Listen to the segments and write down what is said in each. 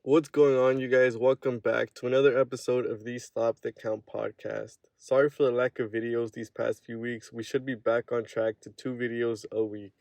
What's going on, you guys? Welcome back to another episode of the Stop the Count podcast. Sorry for the lack of videos these past few weeks. We should be back on track to 2 videos a week.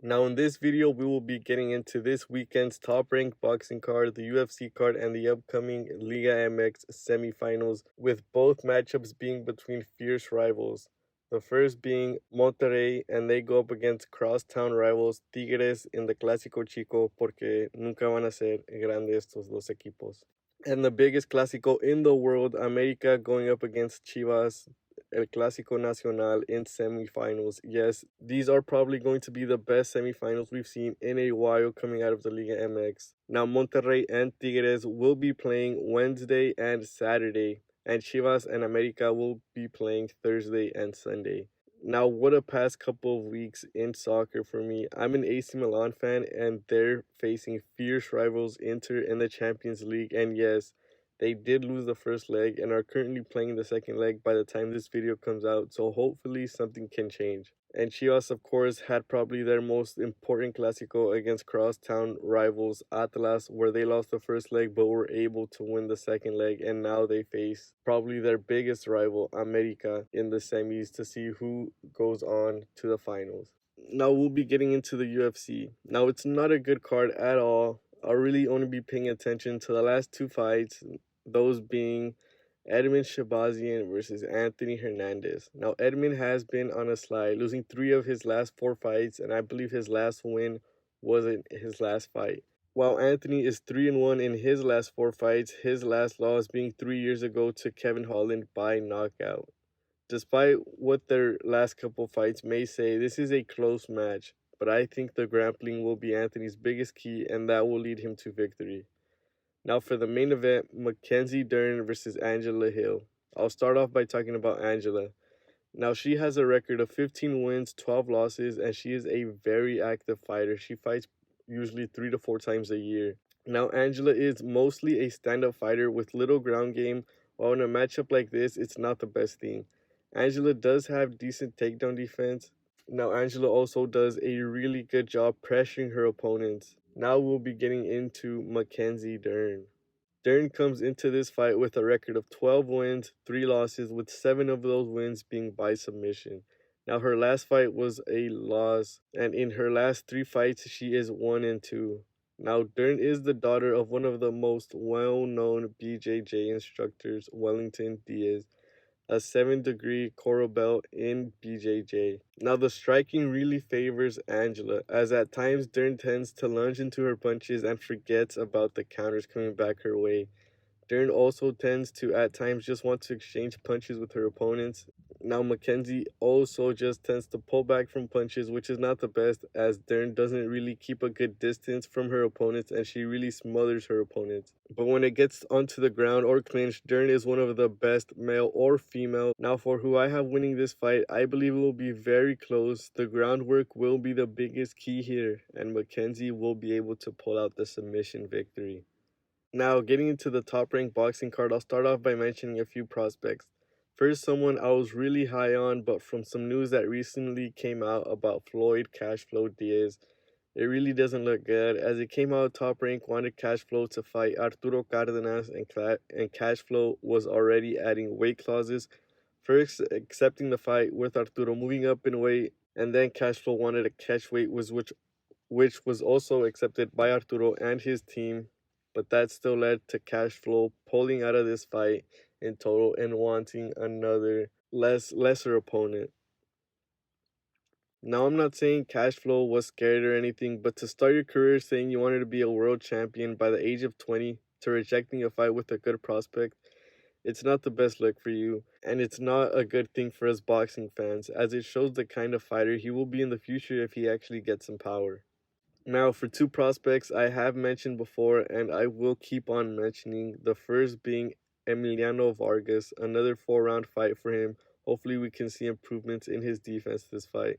Now, in this video, we will be getting into this weekend's top ranked boxing card, the UFC card, and the upcoming Liga Mx semifinals, with both matchups being between fierce rivals. The first being Monterrey, and they go up against crosstown rivals Tigres in the Clásico Chico, porque nunca van a ser grandes estos dos equipos. And the biggest Clásico in the world, América going up against Chivas, El Clásico Nacional in semifinals. Yes, these are probably going to be the best semifinals we've seen in a while coming out of the Liga MX. Now, Monterrey and Tigres will be playing Wednesday and Saturday, and Chivas and America will be playing Thursday and Sunday. Now, what a past couple of weeks in soccer for me. I'm an AC Milan fan, and they're facing fierce rivals Inter in the Champions League. And yes, they did lose the first leg and are currently playing the second leg by the time this video comes out. So hopefully something can change. And Chivas, of course, had probably their most important Clásico against crosstown rivals Atlas, where they lost the first leg but were able to win the second leg. And now they face probably their biggest rival, America, in the semis to see who goes on to the finals. Now we'll be getting into the UFC. Now, it's not a good card at all. I'll really only be paying attention to the last two fights, those being Edmund Shabazian versus Anthony Hernandez. Now, Edmund has been on a slide, losing 3 of his last 4 fights, and I believe his last win wasn't his last fight. While Anthony is 3-1 in his last 4 fights, his last loss being 3 years ago to Kevin Holland by knockout. Despite what their last couple fights may say, this is a close match, but I think the grappling will be Anthony's biggest key, and that will lead him to victory. Now for the main event, mackenziedern versus angelahill. I'll start off by talking about Angela. Now she has a record of 15 wins, 12 losses, and she is a very active fighter. She fights usually 3 to 4 times a year. Now Angela is mostly a stand-up fighter with little ground game, while in a matchup like this, it's not the best thing. Angela does have decent takedown defense. Now Angela also does a really good job pressuring her opponents. Now we'll be getting into mackenziedern. Dern comes into this fight with a record of 12 wins, 3 losses, with 7 of those wins being by submission. Now her last fight was a loss, and in her last 3 fights she is 1-2. Now Dern is the daughter of one of the most well-known BJJ instructors, Wellington Diaz, a 7-degree coral belt in BJJ. Now, the striking really favors Angela, as at times Dern tends to lunge into her punches and forgets about the counters coming back her way. Dern also tends to at times just want to exchange punches with her opponents. Now Mackenzie also just tends to pull back from punches, which is not the best, as Dern doesn't really keep a good distance from her opponents and she really smothers her opponents. But when it gets onto the ground or clinch, Dern is one of the best, male or female. Now for who I have winning this fight, I believe it will be very close. The groundwork will be the biggest key here, and Mackenzie will be able to pull out the submission victory. Now, getting into the top ranked boxing card, I'll start off by mentioning a few prospects. First, someone I was really high on, but from some news that recently came out about Floyd Cashflow Diaz, it really doesn't look good. As it came out, Top Rank wanted Cashflow to fight Arturo Cardenas, and Cashflow was already adding weight clauses, first accepting the fight with Arturo moving up in weight, and then Cashflow wanted a catch weight, which was also accepted by Arturo and his team, but that still led to Cashflow pulling out of this fight in total and wanting another lesser opponent. Now, I'm not saying Cashflow was scared or anything, but to start your career saying you wanted to be a world champion by the age of 20 to rejecting a fight with a good prospect, it's not the best look for you, and it's not a good thing for us boxing fans, as it shows the kind of fighter he will be in the future if he actually gets some power. Now, for 2 prospects I have mentioned before, and I will keep on mentioning, the first being Emiliano Vargas, another 4-round fight for him. Hopefully we can see improvements in his defense this fight.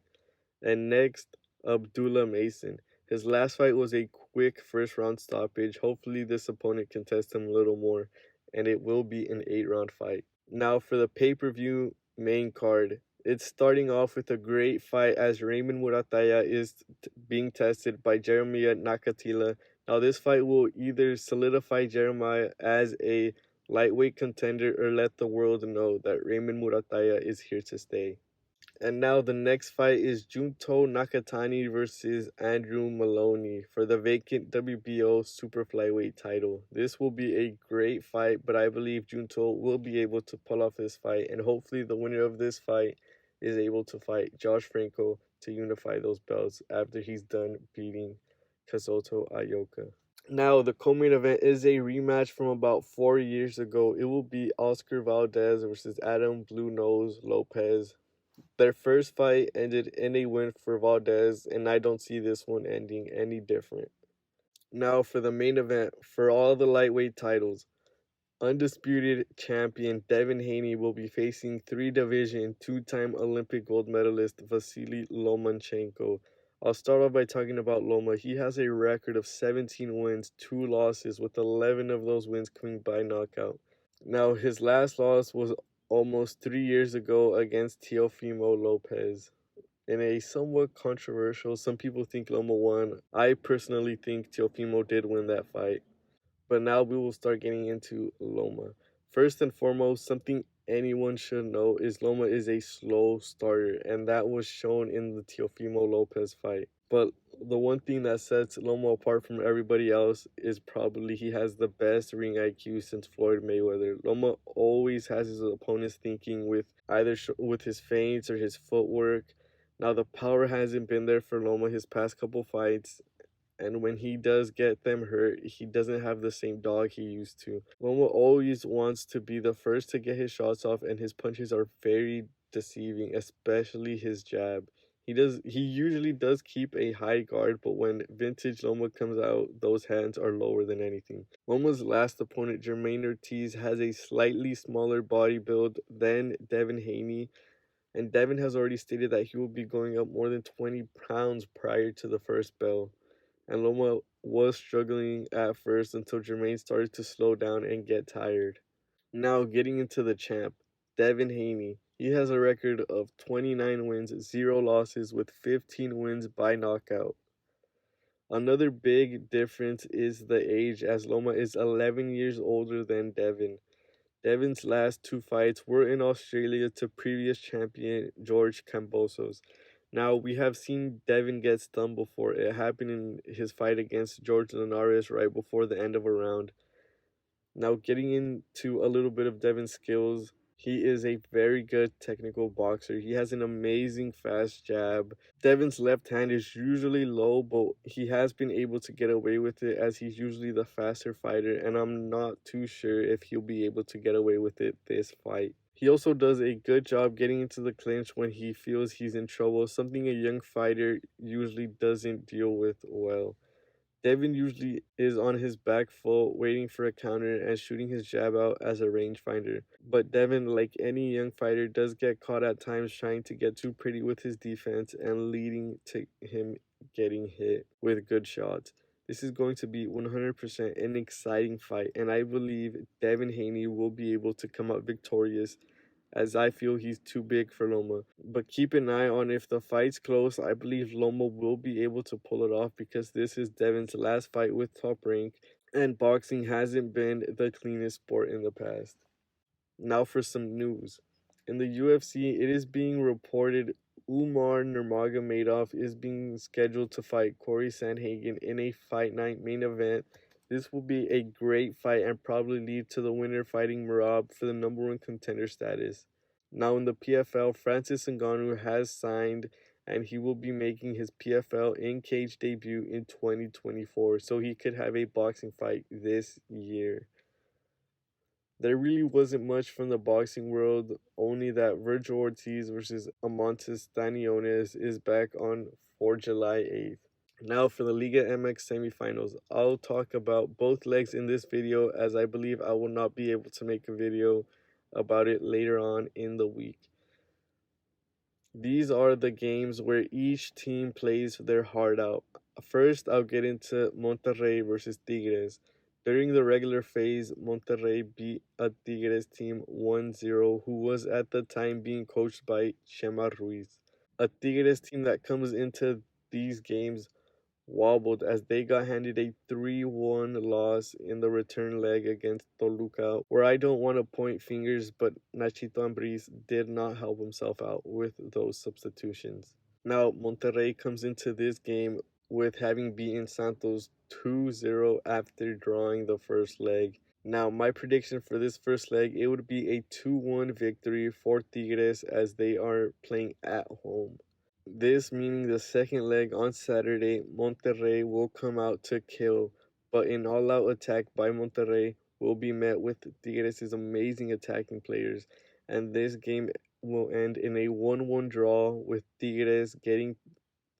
And next, Abdullah Mason. His last fight was a quick first-round stoppage. Hopefully this opponent can test him a little more, and it will be an 8-round fight. Now for the pay-per-view main card, it's starting off with a great fight as Raymond Murataya is being tested by Jeremiah Nakatila, Now, this fight will either solidify Jeremiah as a lightweight contender or let the world know that Raymond Murataya is here to stay. And now the next fight is Junto Nakatani versus Andrew Maloney for the vacant WBO super flyweight title. This will be a great fight, but I believe Junto will be able to pull off this fight, and hopefully the winner of this fight is able to fight Josh Franco to unify those belts after he's done beating Kazuto Ayoka. Now, the co-main event is a rematch from about 4 years ago. It will be Oscar Valdez versus Adam Blue Nose Lopez. Their first fight ended in a win for Valdez, and I don't see this one ending any different. Now, for the main event, for all the lightweight titles, undisputed champion Devin Haney will be facing three-division, two-time Olympic gold medalist Vasly Lomachenko. I'll start off by talking about Loma. He has a record of 17 wins, 2 losses, with 11 of those wins coming by knockout. Now, his last loss was almost 3 years ago against Teofimo Lopez in a somewhat controversial. Some people think Loma won. I personally think Teofimo did win that fight. But now we will start getting into Loma. First and foremost, something anyone should know is Loma is a slow starter, and that was shown in the Teofimo Lopez fight. But the one thing that sets Loma apart from everybody else is probably he has the best ring IQ since Floyd Mayweather. Loma always has his opponents thinking with either with his feints or his footwork. Now the power hasn't been there for Loma his past couple fights, and when he does get them hurt, he doesn't have the same dog he used to. Loma always wants to be the first to get his shots off, and his punches are very deceiving, especially his jab. He usually does keep a high guard, but when vintage Loma comes out, those hands are lower than anything. Loma's last opponent, Jermaine Ortiz, has a slightly smaller body build than Devin Haney, and Devin has already stated that he will be going up more than 20 pounds prior to the first bell, and Loma was struggling at first until Jermaine started to slow down and get tired. Now, getting into the champ, Devin Haney. He has a record of 29 wins, 0 losses, with 15 wins by knockout. Another big difference is the age, as Loma is 11 years older than Devin. Devin's last 2 fights were in Australia to previous champion George Kambosos. Now, we have seen Devin get stunned before. It happened in his fight against George Linares right before the end of a round. Now, getting into a little bit of Devin's skills, he is a very good technical boxer. He has an amazing fast jab. Devin's left hand is usually low, but he has been able to get away with it as he's usually the faster fighter, and I'm not too sure if he'll be able to get away with it this fight. He also does a good job getting into the clinch when he feels he's in trouble, something a young fighter usually doesn't deal with well. Devin usually is on his back foot, waiting for a counter and shooting his jab out as a rangefinder. But Devin, like any young fighter, does get caught at times trying to get too pretty with his defense and leading to him getting hit with good shots. This is going to be 100% an exciting fight, and I believe Devin Haney will be able to come out victorious, as I feel he's too big for Loma. But keep an eye on if the fight's close. I believe Loma will be able to pull it off because this is Devin's last fight with Top Rank, and boxing hasn't been the cleanest sport in the past. Now for some news. In the UFC, it is being reported Umar Nurmagomedov is being scheduled to fight Corey Sandhagen in a Fight Night main event. This will be a great fight and probably lead to the winner fighting Merab for the #1 contender status. Now in the PFL, Francis Ngannou has signed and he will be making his PFL in cage debut in 2024, so he could have a boxing fight this year. There really wasn't much from the boxing world, only that Virgil Ortiz versus Amantes Staniones is back on for July 8th. Now for the Liga MX semifinals, I'll talk about both legs in this video as I believe I will not be able to make a video about it later on in the week. These are the games where each team plays their heart out. First, I'll get into Monterrey versus Tigres. During the regular phase, Monterrey beat a Tigres team 1-0, who was at the time being coached by Chema Ruiz. A Tigres team that comes into these games wobbled as they got handed a 3-1 loss in the return leg against Toluca, where I don't want to point fingers, but Nachito Ambriz did not help himself out with those substitutions. Now, Monterrey comes into this game with having beaten Santos 2-0 after drawing the first leg. Now, my prediction for this first leg, it would be a 2-1 victory for Tigres as they are playing at home. This meaning the second leg on Saturday, Monterrey will come out to kill, but an all-out attack by Monterrey will be met with Tigres' amazing attacking players, and this game will end in a 1-1 draw with Tigres getting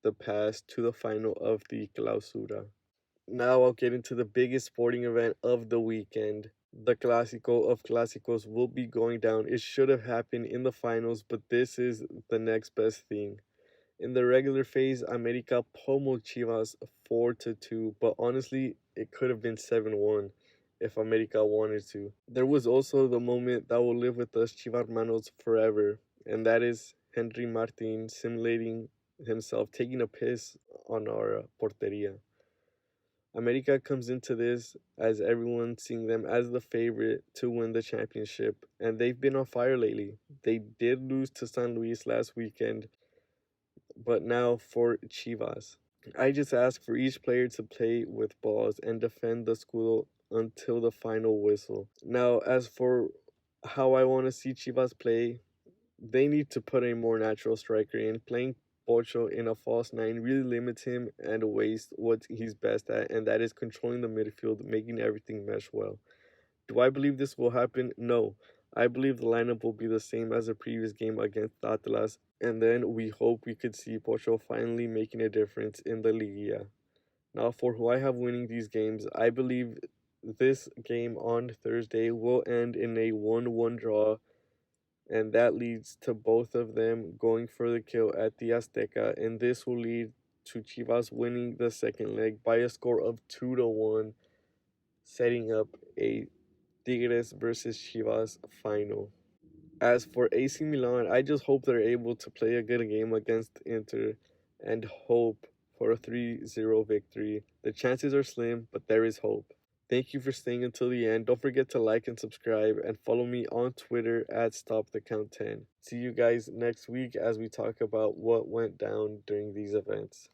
the pass to the final of the Clausura. Now I'll get into the biggest sporting event of the weekend. The Clásico of Clásicos will be going down. It should have happened in the finals, but this is the next best thing. In the regular phase, America pummeled Chivas 4-2, but honestly, it could have been 7-1 if America wanted to. There was also the moment that will live with us Chivarmanos forever, and that is Henry Martin simulating himself taking a piss on our porteria. America comes into this as everyone seeing them as the favorite to win the championship, and they've been on fire lately. They did lose to San Luis last weekend, but now for Chivas. I just ask for each player to play with balls and defend the escudo until the final whistle. Now, as for how I want to see Chivas play, they need to put a more natural striker in. Playing Pocho in a false nine really limits him and wastes what he's best at, and that is controlling the midfield, making everything mesh well. Do I believe this will happen? No. I believe the lineup will be the same as the previous game against Atlas, and then we hope we could see Pocho finally making a difference in the Liga. Now, for who I have winning these games, I believe this game on Thursday will end in a 1-1 draw, and that leads to both of them going for the kill at the Azteca, and this will lead to Chivas winning the second leg by a score of 2-1, setting up a Tigres versus Chivas final. As for AC Milan, I just hope they're able to play a good game against Inter and hope for a 3-0 victory. The chances are slim, but there is hope. Thank you for staying until the end. Don't forget to like and subscribe and follow me on Twitter at StopTheCount10. See you guys next week as we talk about what went down during these events.